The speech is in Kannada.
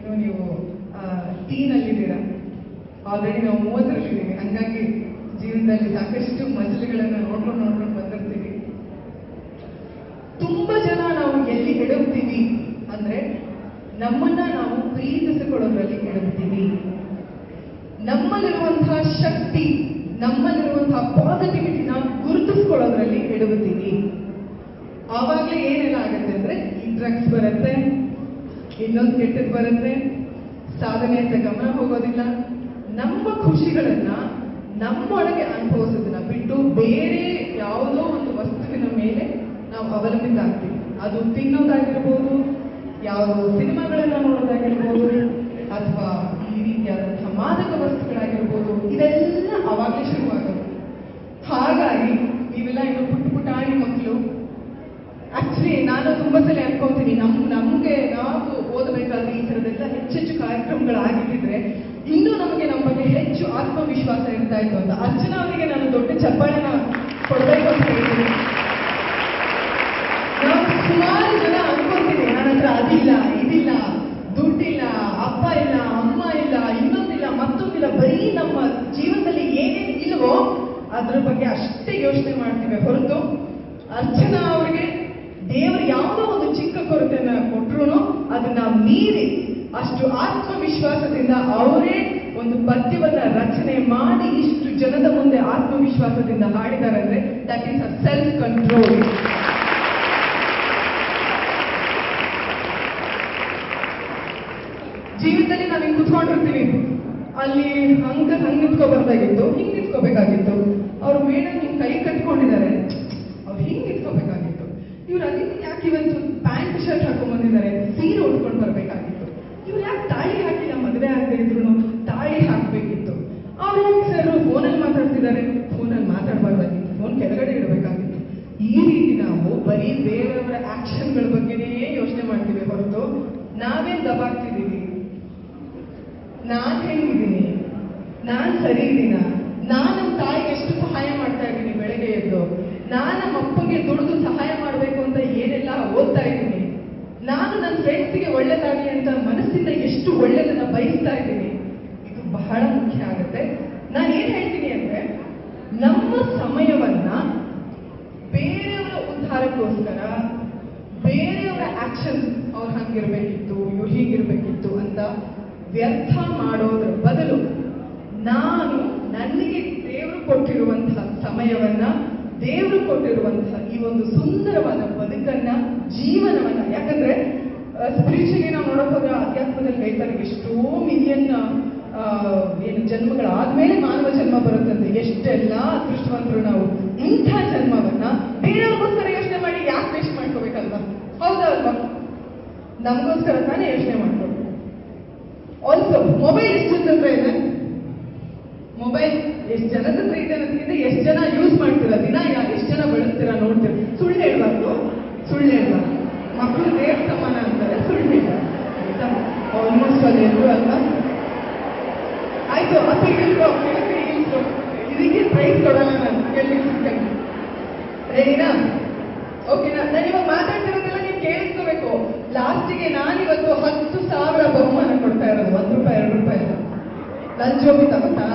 ಇನ್ನೂ ನೀವು ಟೀನಲ್ಲಿದ್ದೀರಾ, ಆಲ್ರೆಡಿ ನಾವು 30ರಲ್ಲಿದ್ದೀವಿ. ಹಂಗಾಗಿ ಜೀವನದಲ್ಲಿ ಸಾಕಷ್ಟು ಮಜಲುಗಳನ್ನು ನೋಡ್ಕೊಂಡು ಬಂದಿರ್ತೀವಿ. ತುಂಬಾ ಜನ ನಾವು ಎಲ್ಲಿ ಎಡವ್ತೀವಿ ಅಂದ್ರೆ ನಮ್ಮನ್ನ ನಾವು ಪ್ರೀತಿಸಿಕೊಳ್ಳೋದ್ರಲ್ಲಿ ಎಡವ್ತೀವಿ. ನಮ್ಮಲ್ಲಿರುವಂತಹ ಶಕ್ತಿ, ನಮ್ಮಲ್ಲಿರುವಂತಹ ಪಾಸಿಟಿವಿಟಿನ ಗುರುತಿಸ್ಕೊಳ್ಳೋದ್ರಲ್ಲಿ ಎಡವುತ್ತೀವಿ. ಆವಾಗಲೇ ಏನೆಲ್ಲ ಆಗುತ್ತೆ ಅಂದ್ರೆ ಈ ಡ್ರಗ್ಸ್ ಬರುತ್ತೆ, ಇನ್ನೊಂದು ಕೆಟ್ಟದ್ದು ಬರುತ್ತೆ, ಸಾಧನೆ ಅಂತ ಗಮನ ಹೋಗೋದಿಲ್ಲ. ನಮ್ಮ ಖುಷಿಗಳನ್ನ ನಮ್ಮೊಳಗೆ ಅನುಭವಿಸೋದನ್ನ ಬಿಟ್ಟು ಬೇರೆ ಯಾವುದೋ ಒಂದು ವಸ್ತುವಿನ ಮೇಲೆ ನಾವು ಅವಲಂಬಿತ ಆಗ್ತೀವಿ. ಅದು ತಿನ್ನೋದಾಗಿರ್ಬೋದು, ಯಾವುದೋ ಸಿನಿಮಾಗಳನ್ನ ನೋಡೋದಾಗಿರ್ಬೋದು, ಅಥವಾ ಈ ರೀತಿಯಾದಂತಹ ಮಾದಕ ವಸ್ತುಗಳಾಗಿರ್ಬೋದು, ಇದೆಲ್ಲ ಅವಾಗಲೇ ಶುರುವಾಗೋದು. ಹಾಗಾಗಿ ನೀವೆಲ್ಲ ಇನ್ನು ಪುಟ್ಟಾಣಿ ಮಕ್ಕಳು. ಆಕ್ಚುಲಿ ನಾನು ತುಂಬಾ ಸಲ ಅನ್ಕೊಂತೀನಿ, ನಮ್ಗೆ ನಾವು ಓದಬೇಕಾದ್ರೆ ಈ ಥರದೆಲ್ಲ ಹೆಚ್ಚೆಚ್ಚು ಕಾರ್ಯಕ್ರಮಗಳಾಗಿದ್ದಿದ್ರೆ ಇನ್ನೂ ನಮಗೆ ನಮ್ಮ ಬಗ್ಗೆ ಹೆಚ್ಚು ಆತ್ಮವಿಶ್ವಾಸ ಇರ್ತಾ ಇತ್ತು ಅಂತ. ಅರ್ಚನಾ ಅವರಿಗೆ ನಾನು ದೊಡ್ಡ ಚಪ್ಪಾಳೆನ ಕೊಡಬೇಕು ಅಂತ ಹೇಳ್ತೀನಿ. ನಾವು ಸುಮಾರು ಜನ ಅನ್ಕೊಂತೀನಿ, ನನ್ನ ಹತ್ರ ಅದಿಲ್ಲ, ಇದಿಲ್ಲ, ದುಡ್ಡಿಲ್ಲ, ಅಪ್ಪ ಇಲ್ಲ, ಅಮ್ಮ ಇಲ್ಲ, ಇನ್ನೊಂದಿಲ್ಲ, ಮತ್ತೊಂದಿಲ್ಲ, ಬರೀ ನಮ್ಮ ಜೀವನದಲ್ಲಿ ಏನೇನು ಇಲ್ವೋ ಅದ್ರ ಬಗ್ಗೆ ಅಷ್ಟೇ ಯೋಚನೆ ಮಾಡ್ತೀವಿ ಹೊರತು ಅರ್ಚನಾ ಅವರಿಗೆ ದೇವರು ಯಾವುದೋ ಒಂದು ಚಿಕ್ಕ ಕೊರತೆಯನ್ನ ಕೊಟ್ಟರು ಅದನ್ನ ಮೀರಿ ಅಷ್ಟು ಆತ್ಮವಿಶ್ವಾಸದಿಂದ ಅವರೇ ಒಂದು ಪದ್ಯವನ್ನ ರಚನೆ ಮಾಡಿ ಇಷ್ಟು ಜನದ ಮುಂದೆ ಆತ್ಮವಿಶ್ವಾಸದಿಂದ ಹಾಡಿದ್ದಾರೆ ಅಂದ್ರೆ that is a self control. ಜೀವನದಲ್ಲಿ ನಾವು ಹಿಂಗ್ ಕುತ್ಕೊಂಡಿರ್ತೀವಿ, ಅಲ್ಲಿ ಹಂಗ ನಿಂತ್ಕೋಬಾರ್ದಾಗಿತ್ತು, ಹಿಂಗ್ ನಿಂತ್ಕೋಬೇಕಾಗಿತ್ತು. ಅವ್ರು ಮೇಡಮ್ ಹಿಂಗ್ ಕೈ ಕಟ್ಕೊಂಡಿದ್ದಾರೆ, ಅವ್ರು ಹಿಂಗ್ ನಿಂತ್ಕೋಬೇಕಾಗಿತ್ತು. ಇವ್ರು ಅದಕ್ಕೆ ಯಾಕೆ ಇವತ್ತು ಪ್ಯಾಂಟ್ ಶರ್ಟ್ ಹಾಕೊಂಡ್ ಬಂದಿದ್ದಾರೆ, ಸೀರೆ ಉಟ್ಕೊಂಡು ಬರ್ಬೇಕಾಗಿತ್ತು. ಇವ್ರು ಯಾಕೆ ತಾಳಿ ಹಾಕಿಲ್ಲ, ಮದುವೆ ಆಗದೆ ಇದ್ರು ತಾಳಿ ಹಾಕ್ಬೇಕಿತ್ತು. ಅವ್ರು ಸರ್ ಫೋನಲ್ಲಿ ಮಾತಾಡ್ತಿದ್ದಾರೆ, ಫೋನಲ್ಲಿ ಮಾತಾಡಬಾರ್ದಾಗಿತ್ತು, ಫೋನ್ ಕೆಳಗಡೆ ಇಡಬೇಕಾಗಿತ್ತು. ಈ ರೀತಿ ನಾವು ಬರೀ ಬೇರೆಯವರ ಆಕ್ಷನ್ಗಳ ಬಗ್ಗೆನೇ ಯೋಚನೆ ಮಾಡ್ತೀವಿ ಹೊರತು ನಾವೇನ್ ದಬಾಗ್ತಿದ್ದೀವಿ, ನಾನ್ ಹೆಂಗಿದ್ದೀನಿ, ನಾನ್ ಸರಿ ಇದ್ದೀನ, ನಾನು ನಮ್ಮ ತಾಯಿಗೆ ಎಷ್ಟು ಸಹಾಯ ಮಾಡ್ತಾ ಇದ್ದೀನಿ ಬೆಳಗ್ಗೆ ಎದ್ದು, ನಾನು ನಮ್ಮ ಅಪ್ಪಗೆ ದುಡಿದು ಸಹಾಯ ಮಾಡಬೇಕು ಅಂತ ಏನೆಲ್ಲ ಓದ್ತಾ ಇದ್ದೀನಿ, ನಾನು ನನ್ನ ಫ್ರೆಂಡ್ಸ್ಗೆ ಒಳ್ಳೇದಾಗಲಿ ಅಂತ ಮನಸ್ಸಿಂದ ಎಷ್ಟು ಒಳ್ಳೇದನ್ನ ಬಯಸ್ತಾ ಇದ್ದೀನಿ. ಇದು ಬಹಳ ಮುಖ್ಯ ಆಗುತ್ತೆ. ನಾನು ಏನ್ ಹೇಳ್ತೀನಿ ಅಂದ್ರೆ ನಮ್ಮ ಸಮಯವನ್ನ ಬೇರೆಯವರ ಉದ್ಧಾರಕ್ಕೋಸ್ಕರ, ಬೇರೆಯವರ ಆಕ್ಷನ್ ಅವ್ರು ಹಂಗಿರ್ಬೇಕಿತ್ತು, ಇವ್ರು ಹೀಗಿರ್ಬೇಕಿತ್ತು ಅಂತ ವ್ಯರ್ಥ ಮಾಡೋದ್ರ ಬದಲು ನಾನು ನನಗೆ ದೇವರು ಕೊಟ್ಟಿರುವಂತಹ ಸಮಯವನ್ನ, ದೇವರು ಕೊಟ್ಟಿರುವಂತಹ ಈ ಒಂದು ಸುಂದರವಾದ ಬದುಕನ್ನ, ಜೀವನವನ್ನ, ಯಾಕಂದ್ರೆ ಸ್ಪಿರಿಚುಲಿ ನಾವು ನೋಡಕ್ ಹೋದ್ರೆ ಅಧ್ಯಾತ್ಮದಲ್ಲಿ ಹೇಳ್ತಾರೆ ಎಷ್ಟೋ ಮಿಲಿಯನ್ ಏನು ಜನ್ಮಗಳಾದ್ಮೇಲೆ ಮಾನವ ಜನ್ಮ ಬರುತ್ತಂತೆ. ಎಷ್ಟೆಲ್ಲ ಅದೃಷ್ಟವಂತರು ನಾವು. ಇಂಥ ಜನ್ಮವನ್ನ ಬೇರೆಯವ್ರಿಗೋಸ್ಕರ ಯೋಚನೆ ಮಾಡಿ ಯಾಕೆ ವೇಸ್ಟ್ ಮಾಡ್ಕೋಬೇಕಲ್ವಾ? ಹೌದಾ ಅಲ್ವಾ? ನಮಗೋಸ್ಕರ ತಾನೇ ಯೋಚನೆ ಮಾಡ್ಕೋಬೇಕು. ಆಲ್ಸೋ ಮೊಬೈಲ್ ಎಷ್ಟು ಜನರ ಇದೆ, ಮೊಬೈಲ್ ಎಷ್ಟು ಜನದ ಹತ್ರ ಇದೆ ಅನ್ನೋದಕ್ಕಿಂತ ಎಷ್ಟು ಜನ ಯೂಸ್ ಮಾಡ್ತೀರಾ, ದಿನ ಎಷ್ಟು ಜನ ಬಳಸ್ತೀರಾ ನೋಡ್ತೀರಾ. ಸುಳ್ಳು ಹೇಳ್ಬಾರ್ದು, ಸುಳ್ಳು ಹೇಳ್ಬಾರ್ದು. ಮಕ್ಕಳು ದೇವ್ರ ಸಮಾನ ಅಂತಾರೆ, ಸುಳ್ಳು ಹೇಳ್ಬಾರ್ದು ಆಯ್ತಾ? ಆಲ್ಮೋಸ್ಟ್ ಅಲ್ಲಿ ಎಲ್ಲರೂ ಅಲ್ವಾ? ಆಯ್ತು, ಅದು ಇಳಿಸು, ಇದಕ್ಕೆ ಪ್ರೈಸ್ ಕೊಡೋಣ ನಾನು ಕೇಳಿಸ್ಕೊಂಡು. ರೆಡಿನಾ? ಓಕೆನಾ? ನಾನು ಇವಾಗ ಮಾತಾಡ್ತಿರೋದೆಲ್ಲ ನೀವು ಕೇಳಿಸ್ಕೋಬೇಕು. ಲಾಸ್ಟಿಗೆ ನಾನಿವತ್ತು 10,000 ಬಹುಮಾನ ಕೊಡ್ತಾ ಇರೋದು. ₹1, ₹2 ನನ್ನ ಜೋಬಿ ತಗೋತಾ